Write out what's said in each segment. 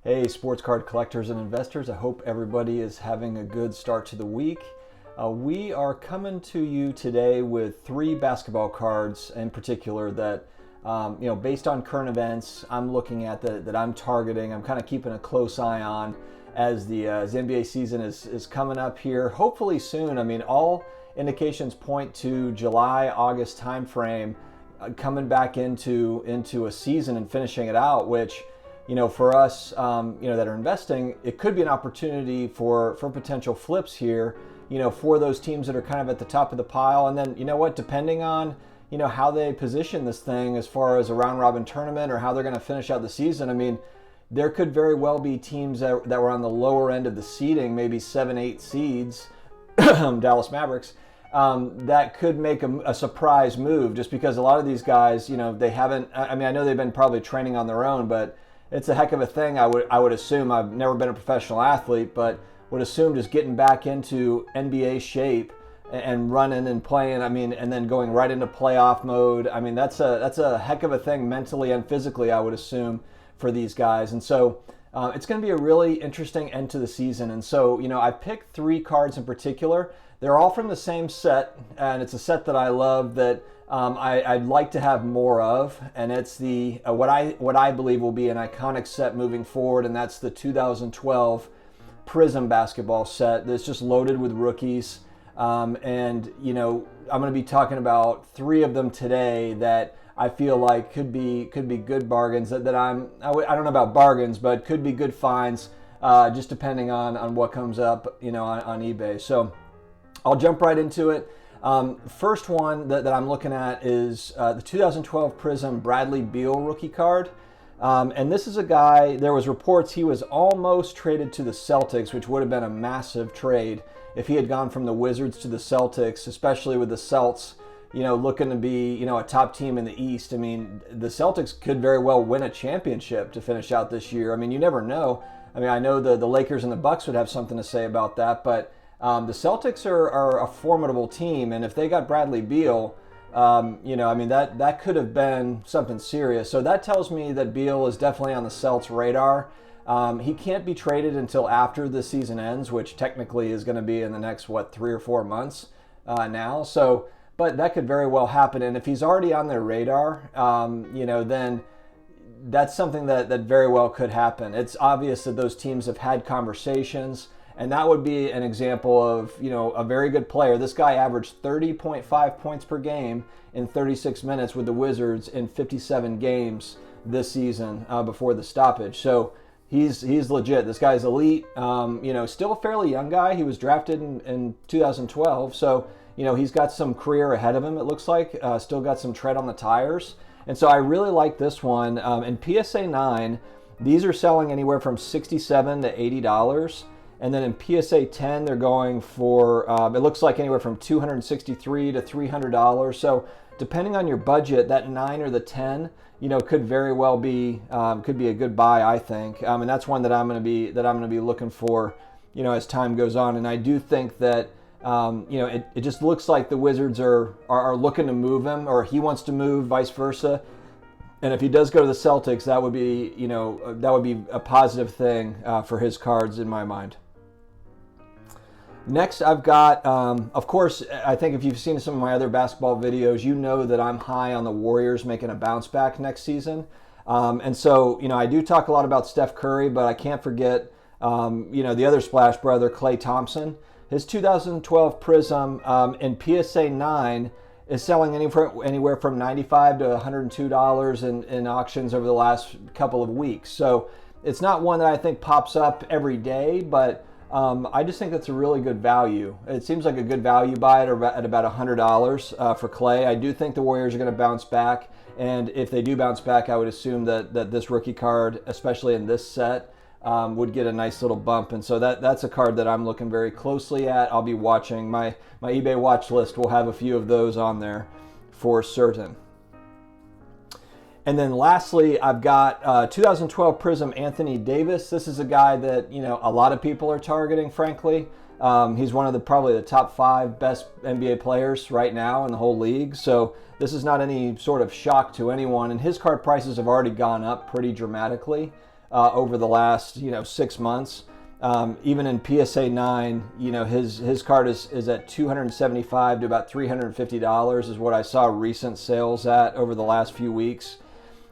Hey, sports card collectors and investors. I hope everybody is having a good start to the week. We are coming to you today with three basketball cards in particular that, based on current events, I'm looking at that I'm targeting. I'm kind of keeping a close eye on as the NBA season is coming up here. Hopefully soon. I mean, all indications point to July, August timeframe coming back into a season and finishing it out, which for us, that are investing, it could be an opportunity for potential flips here, for those teams that are kind of at the top of the pile. And then, depending on, how they position this thing as far as a round robin tournament or how they're going to finish out the season. I mean, there could very well be teams that were on the lower end of the seeding, maybe 7-8 seeds, Dallas Mavericks, that could make a surprise move just because a lot of these guys, they haven't, I know they've been probably training on their own, but it's a heck of a thing. I would assume. I've never been a professional athlete, but would assume just getting back into NBA shape and running and playing. And then going right into playoff mode. That's a heck of a thing mentally and physically, I would assume, for these guys. And so it's going to be a really interesting end to the season. And so I picked three cards in particular. They're all from the same set, and it's a set that I love that I'd like to have more of, and it's the what I believe will be an iconic set moving forward, and that's the 2012 Prizm basketball set that's just loaded with rookies. I'm going to be talking about three of them today that I feel like could be good bargains. I don't know about bargains, but could be good finds, just depending on what comes up, on eBay. So I'll jump right into it. First one that I'm looking at is the 2012 Prizm Bradley Beal rookie card. And this is a guy, there was reports he was almost traded to the Celtics, which would have been a massive trade if he had gone from the Wizards to the Celtics, especially with the Celts, looking to be, a top team in the East. The Celtics could very well win a championship to finish out this year. You never know. I know the Lakers and the Bucks would have something to say about that, but the Celtics are a formidable team, and if they got Bradley Beal, that could have been something serious. So that tells me that Beal is definitely on the Celts' radar. He can't be traded until after the season ends, which technically is going to be in the next, 3 or 4 months now. So, but that could very well happen, and if he's already on their radar, then that's something that very well could happen. It's obvious that those teams have had conversations. And that would be an example of, a very good player. This guy averaged 30.5 points per game in 36 minutes with the Wizards in 57 games this season before the stoppage. So he's legit. This guy's elite. Still a fairly young guy. He was drafted in 2012. So, he's got some career ahead of him, it looks like. Still got some tread on the tires. And so I really like this one. In PSA 9, these are selling anywhere from $67 to $80. And then in PSA 10, they're going for, it looks like anywhere from $263 to $300. So depending on your budget, that 9 or the 10, could very well be, could be a good buy, I think. And that's one that I'm going to be looking for, as time goes on. And I do think that, it just looks like the Wizards are looking to move him, or he wants to move, vice versa. And if he does go to the Celtics, that would be a positive thing for his cards in my mind. Next, I've got, of course, I think if you've seen some of my other basketball videos, you know that I'm high on the Warriors making a bounce back next season. And so, I do talk a lot about Steph Curry, but I can't forget, the other Splash brother, Klay Thompson. His 2012 Prizm in PSA 9 is selling anywhere from $95 to $102 in auctions over the last couple of weeks. So it's not one that I think pops up every day, but I just think that's a really good value. It seems like a good value buy at about $100 for Klay. I do think the Warriors are going to bounce back, and if they do bounce back, I would assume that this rookie card, especially in this set, would get a nice little bump. And so that's a card that I'm looking very closely at. I'll be watching. My eBay watch list will have a few of those on there for certain. And then lastly, I've got 2012 Prizm Anthony Davis. This is a guy that, a lot of people are targeting, frankly. He's one of probably the top 5 best NBA players right now in the whole league. So this is not any sort of shock to anyone. And his card prices have already gone up pretty dramatically over the last 6 months. Even in PSA 9, his card is at $275 to about $350 is what I saw recent sales at over the last few weeks.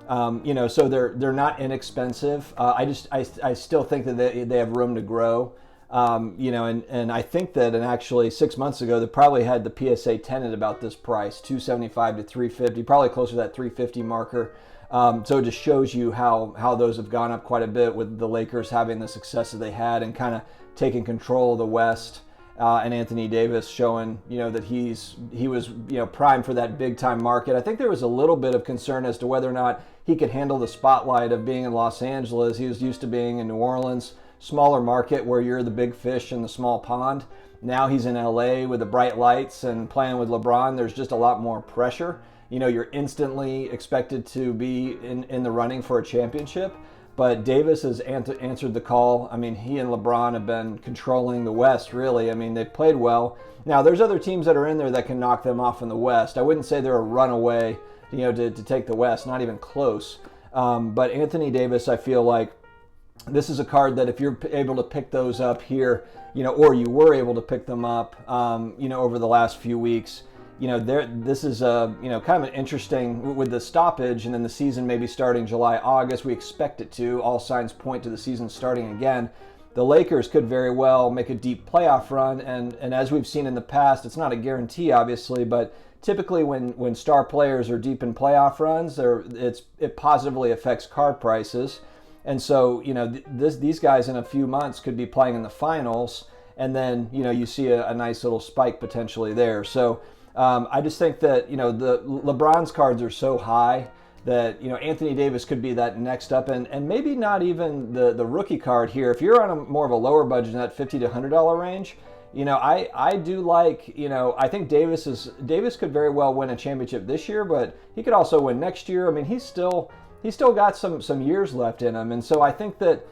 So they're not inexpensive. I still think that they have room to grow. And I think that, and actually 6 months ago, they probably had the PSA 10 at about this price, $275 to $350, probably closer to that $350 marker. So it just shows you how those have gone up quite a bit with the Lakers having the success that they had and kind of taking control of the West, and Anthony Davis showing, that he was primed for that big time market. I think there was a little bit of concern as to whether or not he could handle the spotlight of being in Los Angeles. He was used to being in New Orleans, smaller market where you're the big fish in the small pond. Now he's in LA with the bright lights and playing with LeBron. There's just a lot more pressure. You're instantly expected to be in the running for a championship. But Davis has answered the call. I mean, he and LeBron have been controlling the West, really. I mean, they've played well. Now, there's other teams that are in there that can knock them off in the West. I wouldn't say they're a runaway, to take the West, not even close. But Anthony Davis, I feel like this is a card that if you're able to pick those up here, or you were able to pick them up, over the last few weeks, this is a, kind of an interesting, with the stoppage and then the season maybe starting July, August, we expect it to. All signs point to the season starting again. The Lakers could very well make a deep playoff run, and as we've seen in the past, it's not a guarantee, obviously, but typically when star players are deep in playoff runs, it positively affects card prices. And so, these guys in a few months could be playing in the finals, and then, you see a nice little spike potentially there. So I just think that, the LeBron's cards are so high that, Anthony Davis could be that next up, and maybe not even the rookie card here. If you're on a more of a lower budget, in that $50 to $100 range, I do like, I think Davis could very well win a championship this year, but he could also win next year. I mean, he's still got some years left in him. And so I think that,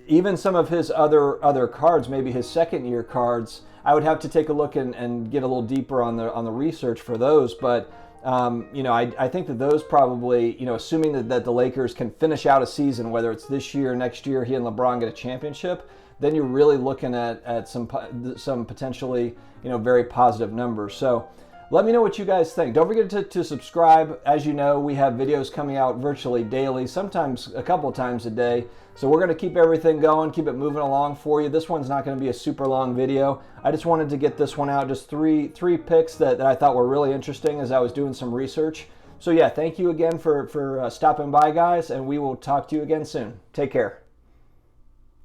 even some of his other cards, maybe his second year cards, I would have to take a look and get a little deeper on the research for those. But, I think that those probably, assuming that the Lakers can finish out a season, whether it's this year, next year, he and LeBron get a championship, then you're really looking at some potentially, very positive numbers. So let me know what you guys think. Don't forget to subscribe. As you know, we have videos coming out virtually daily, sometimes a couple of times a day. So we're going to keep everything going, keep it moving along for you. This one's not going to be a super long video. I just wanted to get this one out, just three picks that I thought were really interesting as I was doing some research. So yeah, thank you again for stopping by, guys, and we will talk to you again soon. Take care.